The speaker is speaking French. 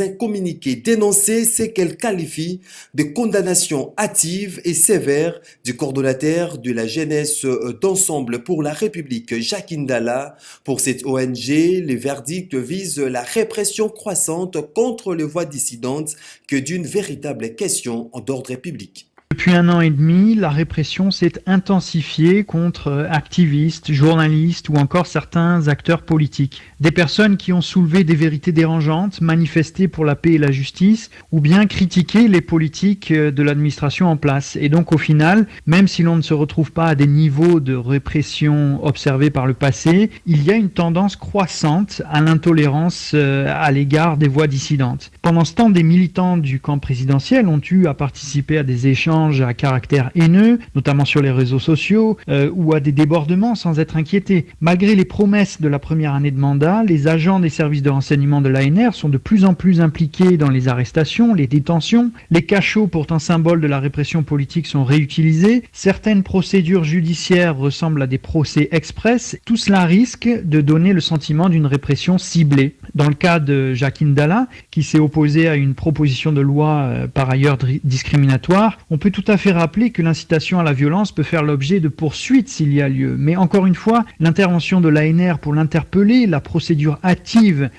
un communiqué dénoncé ce qu'elle qualifie de condamnation hâtive et sévère du coordonnateur de la jeunesse d'Ensemble pour la République, Jacques Ndala. Pour cette ONG, le verdict vise la répression croissante contre les voix dissidentes que d'une véritable question d'ordre public. Depuis 1 an et demi, la répression s'est intensifiée contre activistes, journalistes ou encore certains acteurs politiques. Des personnes qui ont soulevé des vérités dérangeantes, manifesté pour la paix et la justice, ou bien critiqué les politiques de l'administration en place. Et donc au final, même si l'on ne se retrouve pas à des niveaux de répression observés par le passé, il y a une tendance croissante à l'intolérance à l'égard des voix dissidentes. Pendant ce temps, des militants du camp présidentiel ont eu à participer à des échanges à caractère haineux, notamment sur les réseaux sociaux, ou à des débordements sans être inquiétés. Malgré les promesses de la première année de mandat, les agents des services de renseignement de l'ANR sont de plus en plus impliqués dans les arrestations, les détentions. Les cachots, pourtant symboles de la répression politique, sont réutilisés. Certaines procédures judiciaires ressemblent à des procès express. Tout cela risque de donner le sentiment d'une répression ciblée. Dans le cas de Jacques Ndala, qui s'est opposé à une proposition de loi par ailleurs discriminatoire, on peut tout à fait rappeler que l'incitation à la violence peut faire l'objet de poursuites s'il y a lieu. Mais encore une fois, l'intervention de l'ANR pour l'interpeller, la procédure hâtive